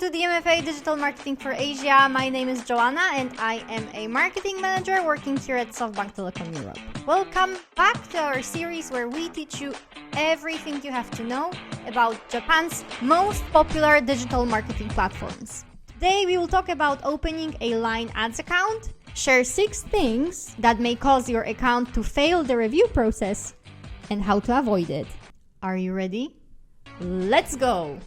to the MFA Digital Marketing for Asia. My name is Joanna and I am a marketing manager working here at SoftBank Telecom Europe. Welcome back to our series where we teach you everything you have to know about Japan's most popular digital marketing platforms. Today we will talk about opening a LINE Ads account, share 6 things that may cause your account to fail the review process, and how to avoid it. Are you ready? Let's go!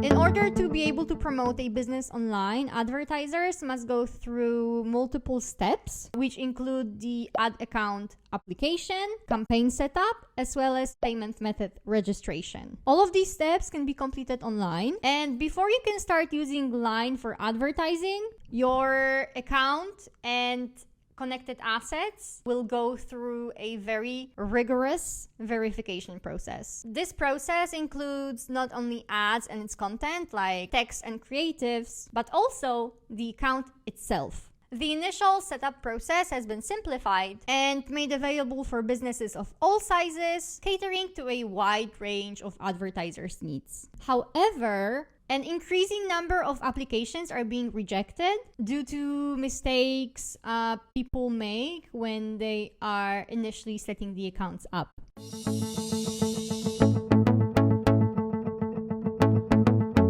In order to be able to promote a business online, advertisers must go through multiple steps, which include the ad account application, campaign setup, as well as payment method registration. All of these steps can be completed online, and before you can start using LINE for advertising, your account and connected assets will go through a very rigorous verification process. This process includes not only ads and its content like text and creatives, but also the account itself. The initial setup process has been simplified and made available for businesses of all sizes, catering to a wide range of advertisers' needs. However, an increasing number of applications are being rejected due to mistakes people make when they are initially setting the accounts up.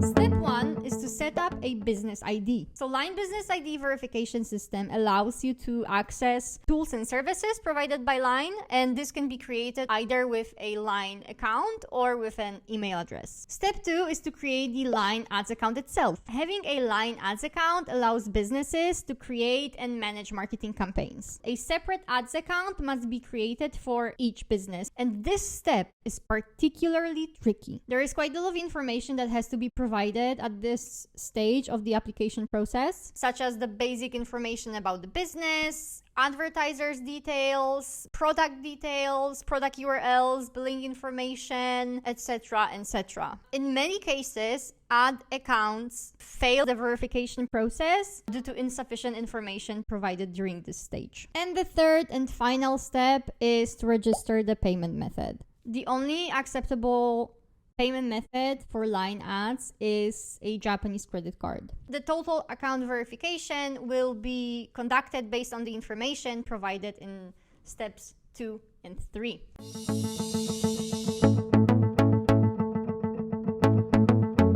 Step 1 is to set up a business ID. So LINE Business ID verification system allows you to access tools and services provided by LINE, and this can be created either with a LINE account or with an email address. Step 2 is to create the LINE Ads account itself. Having a LINE Ads account allows businesses to create and manage marketing campaigns. A separate ads account must be created for each business, and this step is particularly tricky. There is quite a lot of information that has to be provided at this stage of the application process, such as the basic information about the business, advertisers details, product URLs, billing information, etc., etc. In many cases, ad accounts fail the verification process due to insufficient information provided during this stage. And the third and final step is to register the payment method. The only acceptable payment method for LINE Ads is a Japanese credit card. The total account verification will be conducted based on the information provided in steps 2 and 3.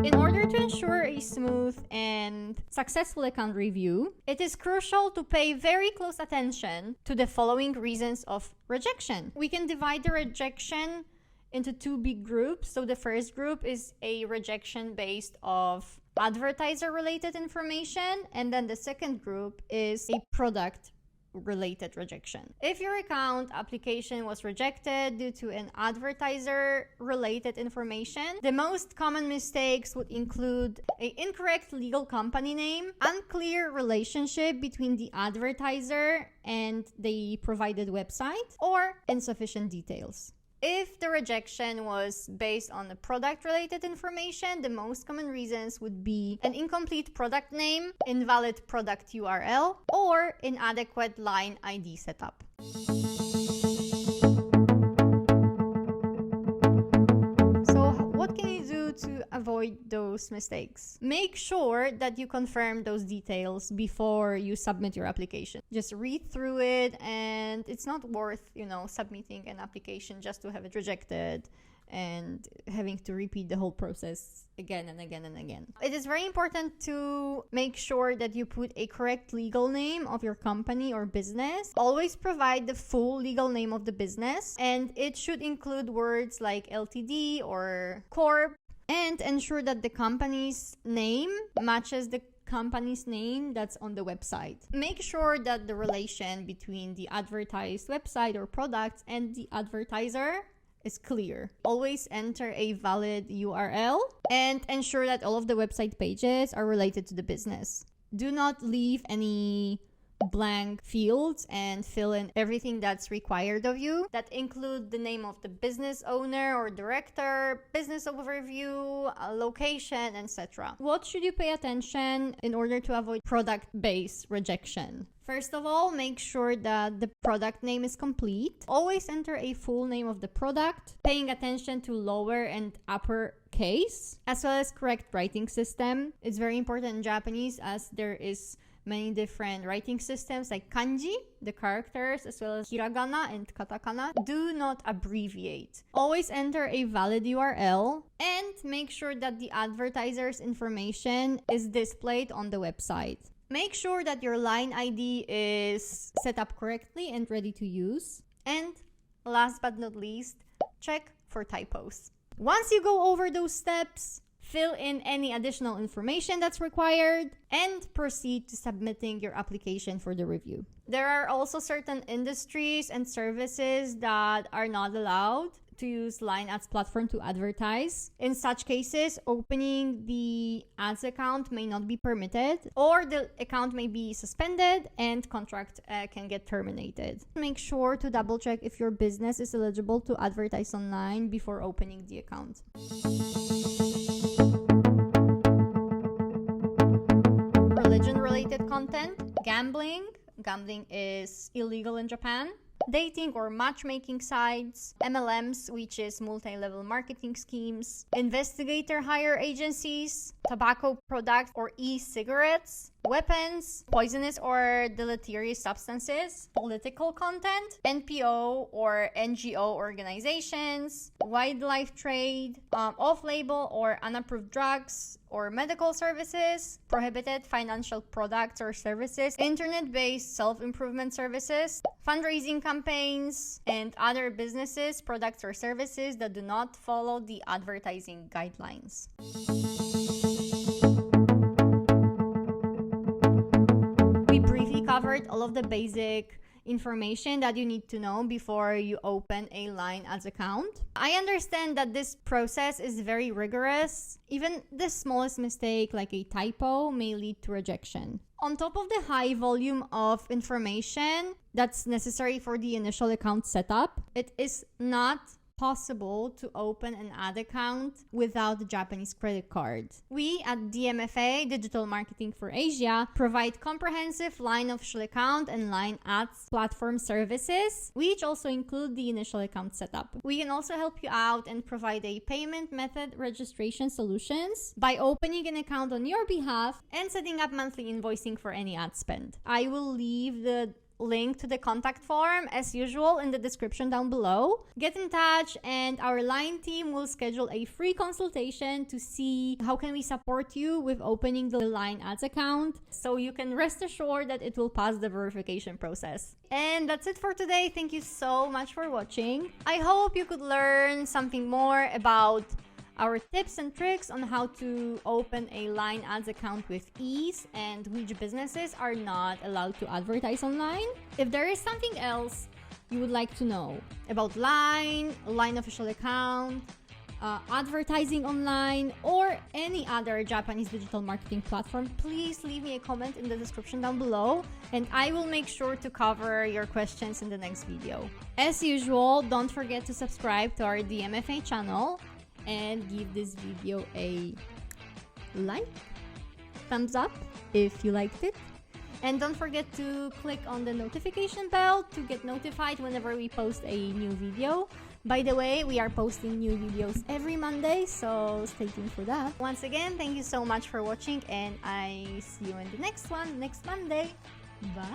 In order to ensure a smooth and successful account review, it is crucial to pay very close attention to the following reasons of rejection. We can divide the rejection into 2 big groups. So the first group is a rejection based of advertiser related information, and then the second group is a product related rejection. If your account application was rejected due to an advertiser related information, the most common mistakes would include an incorrect legal company name, unclear relationship between the advertiser and the provided website, or insufficient details. If the rejection was based on the product-related information, the most common reasons would be an incomplete product name, invalid product URL, or inadequate LINE ID setup. So what can you do to avoid those mistakes? Make sure that you confirm those details before you submit your application. Just read through it, and it's not worth, submitting an application just to have it rejected and having to repeat the whole process again and again and again. It is very important to make sure that you put a correct legal name of your company or business. Always provide the full legal name of the business, and it should include words like LTD or Corp, and ensure that the company's name matches the company's name that's on the website. Make sure that the relation between the advertised website or product and the advertiser is clear. Always enter a valid URL and ensure that all of the website pages are related to the business. Do not leave any blank fields and fill in everything that's required of you. That include the name of the business owner or director, business overview, location, etc. What should you pay attention in order to avoid product-based rejection? First of all, make sure that the product name is complete. Always enter a full name of the product, paying attention to lower and upper case, as well as correct writing system. It's very important in Japanese as there is many different writing systems like kanji, the characters, as well as hiragana and katakana. Do not abbreviate. Always enter a valid URL and make sure that the advertiser's information is displayed on the website. Make sure that your line ID is set up correctly and ready to use. And last but not least, check for typos. Once you go over those steps, fill in any additional information that's required, and proceed to submitting your application for the review. There are also certain industries and services that are not allowed to use Line Ads platform to advertise. In such cases, opening the ads account may not be permitted, or the account may be suspended and contract can get terminated. Make sure to double check if your business is eligible to advertise online before opening the account. Religion-related content, gambling. Gambling is illegal in Japan. Dating or matchmaking sites, MLMs, which is multi-level marketing schemes, investigator hire agencies, tobacco products or e-cigarettes, weapons, poisonous or deleterious substances, political content, NPO or NGO organizations, wildlife trade, off-label or unapproved drugs or medical services, prohibited financial products or services, internet-based self-improvement services, fundraising campaigns, and other businesses, products, or services that do not follow the advertising guidelines. We briefly covered all of the basic information that you need to know before you open a Line Ads account. I understand that this process is very rigorous. Even the smallest mistake, like a typo, may lead to rejection. On top of the high volume of information that's necessary for the initial account setup, it is not possible to open an ad account without the Japanese credit card. We at DMFA, Digital Marketing for Asia, provide comprehensive line official account and Line Ads platform services, which also include the initial account setup. We can also help you out and provide a payment method registration solutions by opening an account on your behalf and setting up monthly invoicing for any ad spend. I will leave the link to the contact form as usual in the description down below. Get in touch and our Line team will schedule a free consultation to see how can we support you with opening the Line Ads account, so you can rest assured that it will pass the verification process. And that's it for today. Thank you so much for watching. I hope you could learn something more about our tips and tricks on how to open a Line Ads account with ease and which businesses are not allowed to advertise online. If there is something else you would like to know about Line official account, advertising online, or any other Japanese digital marketing platform, please leave me a comment in the description down below and I will make sure to cover your questions in the next video. As usual, don't forget to subscribe to our DMFA channel and give this video a like, thumbs up if you liked it, and don't forget to click on the notification bell to get notified whenever we post a new video. By the way, we are posting new videos every Monday, so stay tuned for that. Once again, thank you so much for watching and I see you in the next one next Monday. Bye.